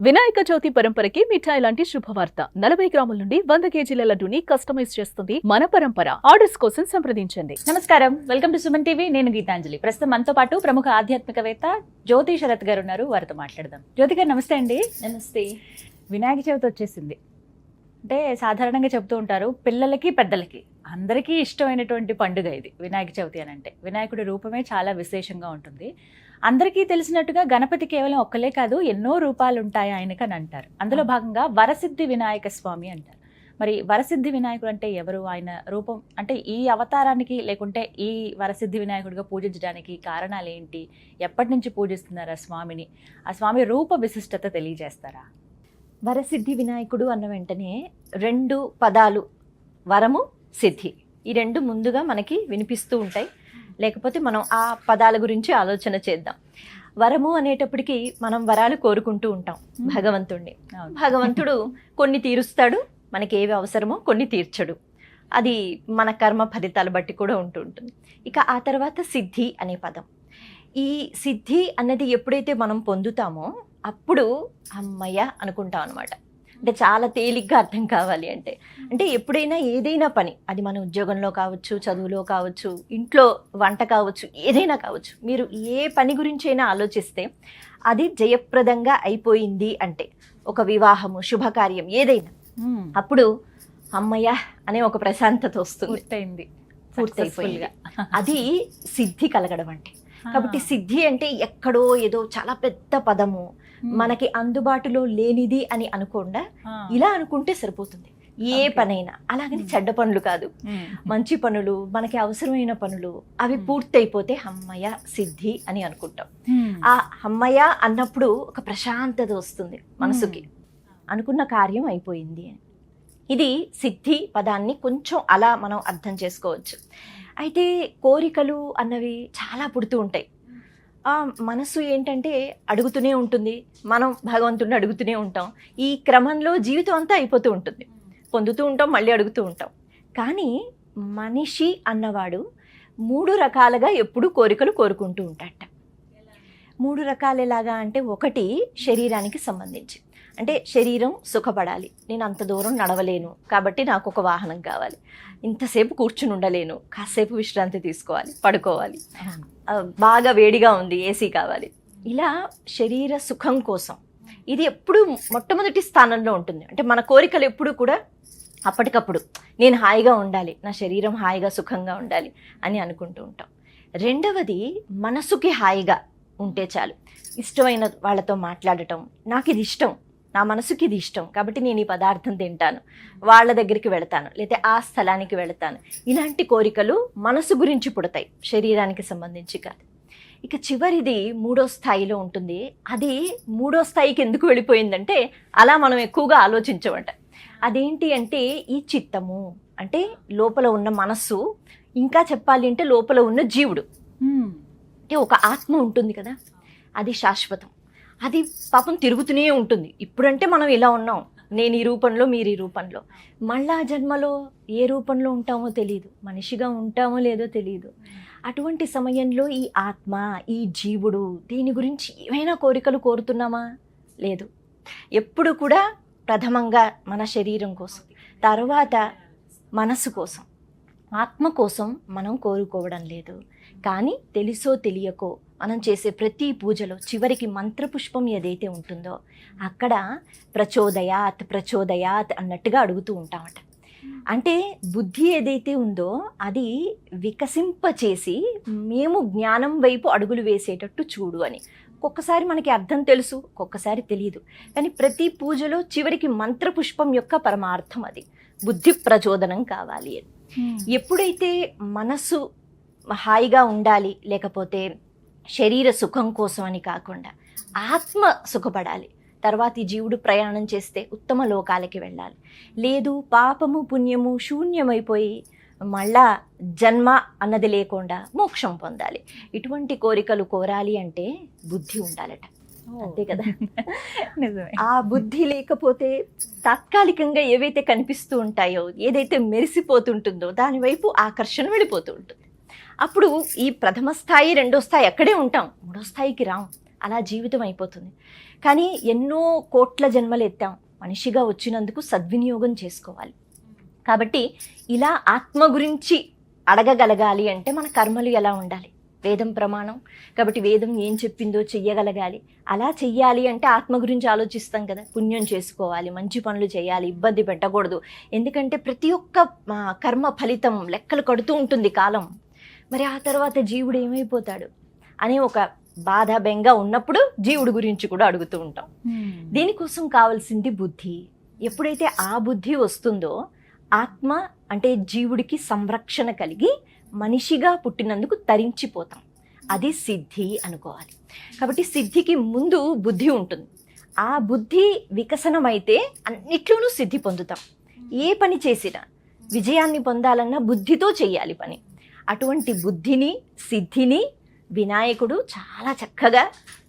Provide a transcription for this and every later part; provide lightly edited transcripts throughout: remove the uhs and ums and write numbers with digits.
వినాయక చవితి పరంపరకి మిఠాయి లాంటి శుభవార్త 40 గ్రాముల నుండి 100 కేజీల లడ్డూని కస్టమైజ్ చేస్తుంది మన పరంపర. ఆర్డర్స్ కోసం సంప్రదించండి. నమస్కారం, వెల్కమ్ టు సుమన్ టీవీ. నేను గీతాంజలి. ప్రస్తుతం మనతో పాటు ప్రముఖ ఆధ్యాత్మికవేత్త జ్యోతి శరత్ గారు ఉన్నారు. వారితో మాట్లాడదాం. జ్యోతి గారు నమస్తే అండి. నమస్తే. వినాయక చవితి వచ్చేసింది అంటే సాధారణంగా చెప్తూ ఉంటారు, పిల్లలకి పెద్దలకి అందరికీ ఇష్టమైనటువంటి పండుగ ఇది వినాయక చవితి అని అంటే. వినాయకుడి రూపమే చాలా విశేషంగా ఉంటుంది. అందరికీ తెలిసినట్టుగా గణపతి కేవలం ఒక్కలే కాదు, ఎన్నో రూపాలు ఉంటాయి ఆయనకు అని అంటారు. అందులో భాగంగా వరసిద్ధి వినాయక స్వామి అంటారు. మరి వరసిద్ధి వినాయకుడు అంటే ఎవరు? ఆయన రూపం అంటే ఈ అవతారానికి లేకుంటే ఈ వరసిద్ధి వినాయకుడిగా పూజించడానికి కారణాలు ఏంటి? ఎప్పటి నుంచి పూజిస్తున్నారు ఆ స్వామిని? ఆ స్వామి రూప విశిష్టత తెలియజేస్తారా? వరసిద్ధి వినాయకుడు అన్న వెంటనే రెండు పదాలు, వరము, సిద్ధి, ఈ రెండు ముందుగా మనకి వినిపిస్తూ ఉంటాయి. లేకపోతే మనం ఆ పదాల గురించి ఆలోచన చేద్దాం. వరము అనేటప్పటికీ మనం వరాలు కోరుకుంటూ ఉంటాం భగవంతుణ్ణి. భగవంతుడు కొన్ని తీరుస్తాడు, మనకి ఏవి అవసరమో కొన్ని తీర్చడు. అది మన కర్మ ఫలితాలు బట్టి కూడా ఉంటూ ఉంటుంది. ఇక ఆ తర్వాత సిద్ధి అనే పదం. ఈ సిద్ధి అన్నది ఎప్పుడైతే మనం పొందుతామో అప్పుడు అమ్మయ్య అనుకుంటాం అనమాట. అంటే చాలా తేలిగ్గా అర్థం కావాలి అంటే ఎప్పుడైనా ఏదైనా పని, అది మన ఉద్యోగంలో కావచ్చు, చదువులో కావచ్చు, ఇంట్లో వంట కావచ్చు, ఏదైనా కావచ్చు, మీరు ఏ పని గురించి అయినా ఆలోచిస్తే అది జయప్రదంగా అయిపోయింది అంటే, ఒక వివాహము, శుభకార్యం ఏదైనా, అప్పుడు అమ్మయ్య అనే ఒక ప్రశాంతత వస్తుంది. పూర్తయిపోయింది. అది సిద్ధి కలగడం అంటే. కాబట్టి సిద్ధి అంటే ఎక్కడో ఏదో చాలా పెద్ద పదము, మనకి అందుబాటులో లేనిది అని అనుకోండా ఇలా అనుకుంటే సరిపోతుంది. ఏ పనైనా అలాగని చెడ్డ పనులు కాదు, మంచి పనులు, మనకి అవసరమైన పనులు, అవి పూర్తయిపోతే అమ్మయ్య సిద్ధి అని అనుకుంటాం. ఆ అమ్మయ్య అన్నప్పుడు ఒక ప్రశాంతత వస్తుంది మనసుకి, అనుకున్న కార్యం అయిపోయింది అని. ఇది సిద్ధి పదాన్ని కొంచెం అలా మనం అర్థం చేసుకోవచ్చు. అయితే కోరికలు అన్నవి చాలా పుడుతూ ఉంటాయి. ఆ మనసు ఏంటంటే అడుగుతూనే ఉంటుంది, మనం భగవంతుడిని అడుగుతూనే ఉంటాం. ఈ క్రమంలో జీవితం అంతా అయిపోతూ ఉంటుంది. పొందుతూ ఉంటాం, మళ్ళీ అడుగుతూ ఉంటాం. కానీ మనిషి అన్నవాడు 3 రకాలుగా ఎప్పుడు కోరికలు కోరుకుంటూ ఉంటాడట. 3 రకాలు ఎలాగా అంటే, ఒకటి శరీరానికి సంబంధించి, అంటే శరీరం సుఖపడాలి, నేను అంత దూరం నడవలేను కాబట్టి నాకు ఒక వాహనం కావాలి, ఇంతసేపు కూర్చుని ఉండలేను, కాసేపు విశ్రాంతి తీసుకోవాలి, పడుకోవాలి, బాగా వేడిగా ఉంది, ఏసీ కావాలి. ఇలా శరీర సుఖం కోసం ఇది ఎప్పుడు మొట్టమొదటి స్థానంలో ఉంటుంది. అంటే మన కోరికలు ఎప్పుడు కూడా అప్పటికప్పుడు నేను హాయిగా ఉండాలి, నా శరీరం హాయిగా సుఖంగా ఉండాలి అని అనుకుంటూ ఉంటాం. రెండవది మనసుకి హాయిగా ఉంటే చాలు, ఇష్టమైన వాళ్ళతో మాట్లాడటం, నాకు ఇది ఇష్టం, నా మనసుకి ఇది ఇష్టం కాబట్టి నేను ఈ పదార్థం తింటాను, వాళ్ళ దగ్గరికి వెళతాను, లేకపోతే ఆ స్థలానికి వెళతాను. ఇలాంటి కోరికలు మనసు గురించి పుడతాయి, శరీరానికి సంబంధించి కాదు. ఇక చివరిది 3వ స్థాయిలో ఉంటుంది. అది 3వ స్థాయికి ఎందుకు వెళ్ళిపోయిందంటే, అలా మనం ఎక్కువగా ఆలోచించమంట. అదేంటి అంటే, ఈ చిత్తము అంటే లోపల ఉన్న మనస్సు, ఇంకా చెప్పాలి అంటే లోపల ఉన్న జీవుడు, అంటే ఒక ఆత్మ ఉంటుంది కదా, అది శాశ్వతం. అది పాపం తిరుగుతూనే ఉంటుంది. ఇప్పుడంటే మనం ఇలా ఉన్నాం, నేను ఈ రూపంలో, మీరు ఈ రూపంలో, మళ్ళా జన్మలో ఏ రూపంలో ఉంటామో తెలియదు, మనిషిగా ఉంటామో లేదో తెలియదు. అటువంటి సమయంలో ఈ ఆత్మ, ఈ జీవుడు, దీని గురించి ఏమైనా కోరికలు కోరుతున్నామా? లేదు. ఎప్పుడు కూడా ప్రథమంగా మన శరీరం కోసం, తర్వాత మనసు కోసం, ఆత్మ కోసం మనం కోరుకోవడం లేదు. కానీ తెలుసో తెలియకో మనం చేసే ప్రతి పూజలో చివరికి మంత్రపుష్పం ఏదైతే ఉంటుందో అక్కడ ప్రచోదయాత్ ప్రచోదయాత్ అన్నట్టుగా అడుగుతూ ఉంటామట. అంటే బుద్ధి ఏదైతే ఉందో అది వికసింపచేసి మేము జ్ఞానం వైపు అడుగులు వేసేటట్టు చూడు అని. ఒక్కొక్కసారి మనకి అర్థం తెలుసు, ఒక్కొక్కసారి తెలియదు. కానీ ప్రతి పూజలో చివరికి మంత్రపుష్పం యొక్క పరమార్థం అది, బుద్ధి ప్రచోదనం కావాలి అని. ఎప్పుడైతే మనసు హాయిగా ఉండాలి, లేకపోతే శరీర సుఖం కోసం అని కాకుండా ఆత్మ సుఖపడాలి, తర్వాత ఈ జీవుడు ప్రయాణం చేస్తే ఉత్తమ లోకాలకి వెళ్ళాలి, లేదు పాపము పుణ్యము శూన్యమైపోయి మళ్ళా జన్మ అన్నది లేకుండా మోక్షం పొందాలి, ఇటువంటి కోరికలు కోరాలి అంటే బుద్ధి ఉండాలట. అంతే కదా. ఆ బుద్ధి లేకపోతే తాత్కాలికంగా ఏవైతే కనిపిస్తూ ఉంటాయో, ఏదైతే మెరిసిపోతుంటుందో దాని వైపు ఆకర్షణ వెళ్ళిపోతూ ఉంటుంది. అప్పుడు ఈ ప్రథమ స్థాయి, 2వ స్థాయి అక్కడే ఉంటాం, 3వ స్థాయికి రాం. అలా జీవితం అయిపోతుంది. కానీ ఎన్నో కోట్ల జన్మలు ఎత్తాం, మనిషిగా వచ్చినందుకు సద్వినియోగం చేసుకోవాలి. కాబట్టి ఇలా ఆత్మ గురించి అడగగలగాలి అంటే మన కర్మలు ఎలా ఉండాలి, వేదం ప్రమాణం కాబట్టి వేదం ఏం చెప్పిందో చెయ్యగలగాలి. అలా చెయ్యాలి అంటే ఆత్మ గురించి ఆలోచిస్తాం కదా, పుణ్యం చేసుకోవాలి, మంచి పనులు చేయాలి, ఇబ్బంది పెట్టకూడదు. ఎందుకంటే ప్రతి ఒక్క కర్మ ఫలితం లెక్కలు కడుతూ ఉంటుంది కాలం. మరి ఆ తర్వాత జీవుడు ఏమైపోతాడు అనే ఒక బాధ బెంగ ఉన్నప్పుడు జీవుడు గురించి కూడా అడుగుతూ ఉంటాం. దీనికోసం కావాల్సింది బుద్ధి. ఎప్పుడైతే ఆ బుద్ధి వస్తుందో ఆత్మ అంటే జీవుడికి సంరక్షణ కలిగి మనిషిగా పుట్టినందుకు తరించిపోతాం. అది సిద్ధి అనుకోవాలి. కాబట్టి సిద్ధికి ముందు బుద్ధి ఉంటుంది. ఆ బుద్ధి వికసనమైతే అన్నిట్లోనూ సిద్ధి పొందుతాం. ఏ పని చేసినా విజయాన్ని పొందాలన్నా బుద్ధితో చేయాలి పని. అటువంటి బుద్ధిని సిద్ధిని వినాయకుడు చాలా చక్కగా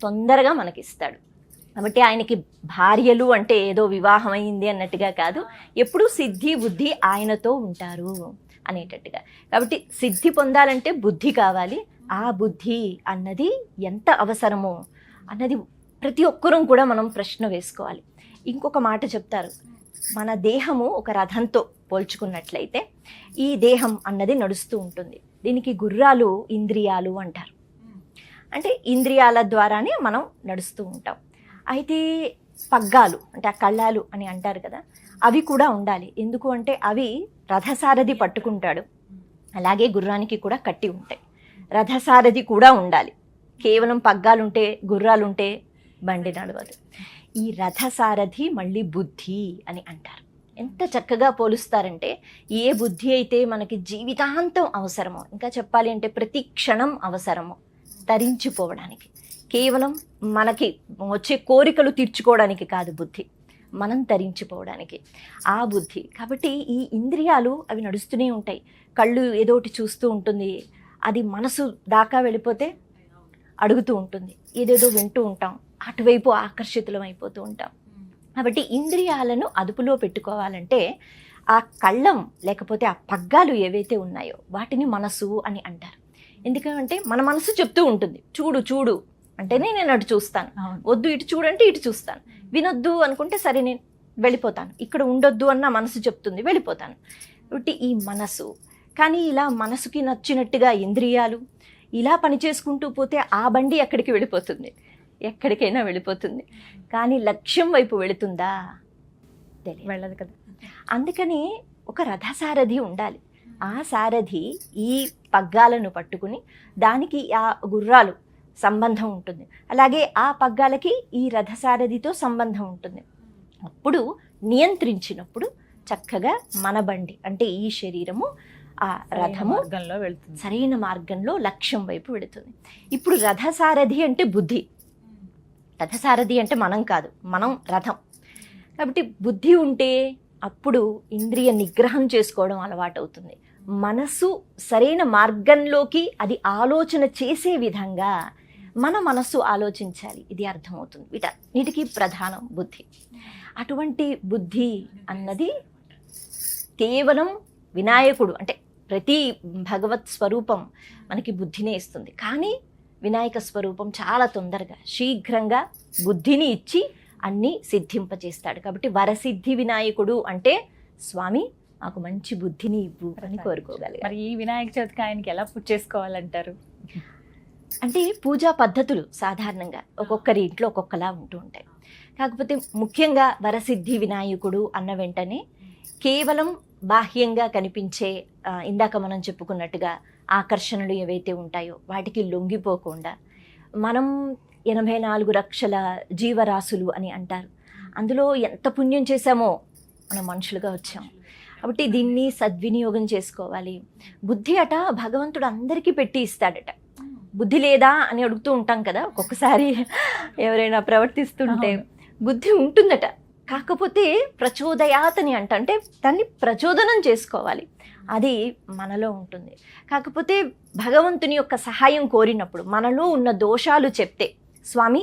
తొందరగా మనకిస్తాడు. కాబట్టి ఆయనకి భార్యలు అంటే ఏదో వివాహం అయింది అన్నట్టుగా కాదు, ఎప్పుడూ సిద్ధి బుద్ధి ఆయనతో ఉంటారు అనేటట్టుగా. కాబట్టి సిద్ధి పొందాలంటే బుద్ధి కావాలి. ఆ బుద్ధి అన్నది ఎంత అవసరమో అన్నది ప్రతి ఒక్కరూ కూడా మనం ప్రశ్న వేసుకోవాలి. ఇంకొక మాట చెప్తారు, మన దేహము ఒక రథంతో పోల్చుకున్నట్లయితే ఈ దేహం అన్నది నడుస్తూ ఉంటుంది. దీనికి గుర్రాలు ఇంద్రియాలు అంటారు. అంటే ఇంద్రియాల ద్వారానే మనం నడుస్తూ ఉంటాం. అయితే పగ్గాలు అంటే ఆ కళ్ళాలు అని అంటారు కదా, అవి కూడా ఉండాలి. ఎందుకు అంటే అవి రథసారథి పట్టుకుంటాడు, అలాగే గుర్రానికి కూడా కట్టి ఉంటాయి. రథసారథి కూడా ఉండాలి. కేవలం పగ్గాలుంటే గుర్రాలుంటే బండి నడవదు. ఈ రథసారథి మళ్ళీ బుద్ధి అని అంటారు. ఎంత చక్కగా పోలుస్తారంటే ఏ బుద్ధి అయితే మనకి జీవితాంతం అవసరమో, ఇంకా చెప్పాలి అంటే ప్రతి క్షణం అవసరమో తరించిపోవడానికి, కేవలం మనకి వచ్చే కోరికలు తీర్చుకోవడానికి కాదు బుద్ధి, మనం తరించిపోవడానికి ఆ బుద్ధి. కాబట్టి ఈ ఇంద్రియాలు అవి నడుస్తూనే ఉంటాయి. కళ్ళు ఏదోటి చూస్తూ ఉంటుంది, అది మనసు దాకా వెళ్ళిపోతే అడుగుతూ ఉంటుంది, ఏదేదో వింటూ ఉంటాం, అటువైపు ఆకర్షితులం అయిపోతూ ఉంటాం. కాబట్టి ఇంద్రియాలను అదుపులో పెట్టుకోవాలంటే ఆ కళ్ళం లేకపోతే ఆ పగ్గాలు ఏవైతే ఉన్నాయో వాటిని మనసు అని అంటారు. ఎందుకంటే మన మనసు చెప్తూ ఉంటుంది, చూడు చూడు అంటేనే నేను అటు చూస్తాను, వద్దు ఇటు చూడంటే ఇటు చూస్తాను, వినొద్దు అనుకుంటే సరే నేను వెళ్ళిపోతాను, ఇక్కడ ఉండొద్దు అన్న మనసు చెప్తుంది, వెళ్ళిపోతాను. కాబట్టి ఈ మనసు, కానీ ఇలా మనసుకి నచ్చినట్టుగా ఇంద్రియాలు ఇలా పనిచేసుకుంటూ పోతే ఆ బండి ఎక్కడికి వెళ్ళిపోతుంది, ఎక్కడికైనా వెళ్ళిపోతుంది. కానీ లక్ష్యం వైపు వెళుతుందా, వెళ్ళదు కదా. అందుకని ఒక రథసారథి ఉండాలి. ఆ సారథి ఈ పగ్గాలను పట్టుకుని దానికి ఆ గుర్రాలు సంబంధం ఉంటుంది, అలాగే ఆ పగ్గాలకి ఈ రథసారథితో సంబంధం ఉంటుంది. అప్పుడు నియంత్రించినప్పుడు చక్కగా మన బండి అంటే ఈ శరీరము ఆ రథము సరైన మార్గంలో లక్ష్యం వైపు వెళుతుంది. ఇప్పుడు రథసారథి అంటే బుద్ధి, రథసారథి అంటే మనం కాదు, మనం రథం. కాబట్టి బుద్ధి ఉంటే అప్పుడు ఇంద్రియ నిగ్రహం చేసుకోవడం అలవాటు అవుతుంది. మనసు సరైన మార్గంలోకి అది ఆలోచన చేసే విధంగా మన మనస్సు ఆలోచించాలి, ఇది అర్థమవుతుంది. వీటన్నిటికీ ప్రధానం బుద్ధి. అటువంటి బుద్ధి అన్నది కేవలం వినాయకుడు అంటే ప్రతి భగవత్ స్వరూపం మనకి బుద్ధినే ఇస్తుంది. కానీ వినాయక స్వరూపం చాలా తొందరగా శీఘ్రంగా బుద్ధిని ఇచ్చి అన్నీ సిద్ధింపజేస్తాడు. కాబట్టి వరసిద్ధి వినాయకుడు అంటే స్వామి మాకు మంచి బుద్ధిని ఇవ్వు అని కోరుకోగలిగారు. మరి ఈ వినాయక చవితికి ఆయనకి ఎలా పూజ చేసుకోవాలంటారు? అంటే పూజా పద్ధతులు సాధారణంగా ఒక్కొక్కరి ఇంట్లో ఒక్కొక్కలా ఉంటూ ఉంటాయి. కాకపోతే ముఖ్యంగా వరసిద్ధి వినాయకుడు అన్న వెంటనే కేవలం బాహ్యంగా కనిపించే ఇందాక మనం చెప్పుకున్నట్టుగా ఆకర్షణలు ఏవైతే ఉంటాయో వాటికి లొంగిపోకుండా, మనం 84 లక్షల జీవరాశులు అని అంటారు, అందులో ఎంత పుణ్యం చేశామో మనం మనుషులుగా వచ్చాం. కాబట్టి దీన్ని సద్వినియోగం చేసుకోవాలి. బుద్ధి అట భగవంతుడు అందరికీ పెట్టి ఇస్తాడట. బుద్ధి లేదా అని అడుగుతూ ఉంటాం కదా ఒక్కొక్కసారి ఎవరైనా ప్రవర్తిస్తుంటే. బుద్ధి ఉంటుందట, కాకపోతే ప్రచోదయాతని అంటే దాన్ని ప్రచోదనం చేసుకోవాలి, అది మనలో ఉంటుంది. కాకపోతే భగవంతుని యొక్క సహాయం కోరినప్పుడు మనలో ఉన్న దోషాలు చెప్తే, స్వామి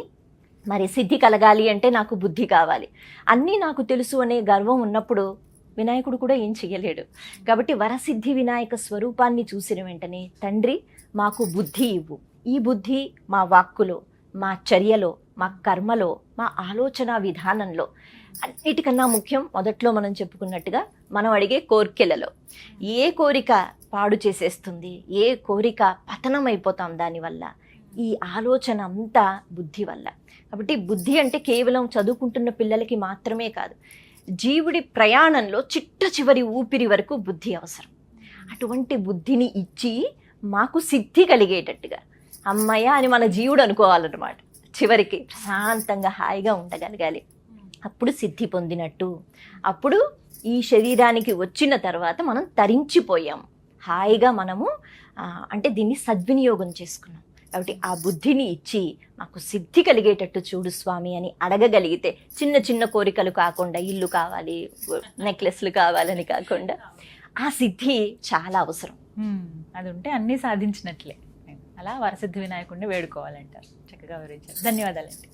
మరి సిద్ధి కలగాలి అంటే నాకు బుద్ధి కావాలి, అన్నీ నాకు తెలుసు అనే గర్వం ఉన్నప్పుడు వినాయకుడు కూడా ఏం చెయ్యలేడు. కాబట్టి వరసిద్ధి వినాయక స్వరూపాన్ని చూసిన వెంటనే తండ్రి మాకు బుద్ధి ఇవ్వు, ఈ బుద్ధి మా వాక్కులో మా చర్యలో, మా కర్మలో, మా ఆలోచన విధానంలో, అన్నిటికన్నా ముఖ్యం మొదట్లో మనం చెప్పుకున్నట్టుగా మనం అడిగే కోరికలలో ఏ కోరిక పాడు చేసేస్తుంది, ఏ కోరిక పతనం అయిపోతాం దానివల్ల, ఈ ఆలోచన అంతా బుద్ధి వల్ల. కాబట్టి బుద్ధి అంటే కేవలం చదువుకుంటున్న పిల్లలకి మాత్రమే కాదు, జీవుడి ప్రయాణంలో చిట్ట చివరి ఊపిరి వరకు బుద్ధి అవసరం. అటువంటి బుద్ధిని ఇచ్చి మాకు సిద్ధి కలిగేటట్టుగా అమ్మయ్య అని మన జీవుడు అనుకోవాలన్నమాట. చివరికి ప్రశాంతంగా హాయిగా ఉండగలగాలి. అప్పుడు సిద్ధి పొందినట్టు. అప్పుడు ఈ శరీరానికి వచ్చిన తర్వాత మనం తరించిపోయాం, హాయిగా మనము అంటే దీన్ని సద్వినియోగం చేసుకున్నాం. కాబట్టి ఆ బుద్ధిని ఇచ్చి మాకు సిద్ధి కలిగేటట్టు చూడు స్వామి అని అడగగలిగితే, చిన్న చిన్న కోరికలు కాకుండా ఇల్లు కావాలి, నెక్లెస్లు కావాలని కాకుండా ఆ సిద్ధి చాలా అవసరం. అది ఉంటే అన్నీ సాధించినట్లే. అలా వరసిద్ధి వినాయకుడిని వేడుకోవాలంటారు. చక్కగా వివరించారు. ధన్యవాదాలండి.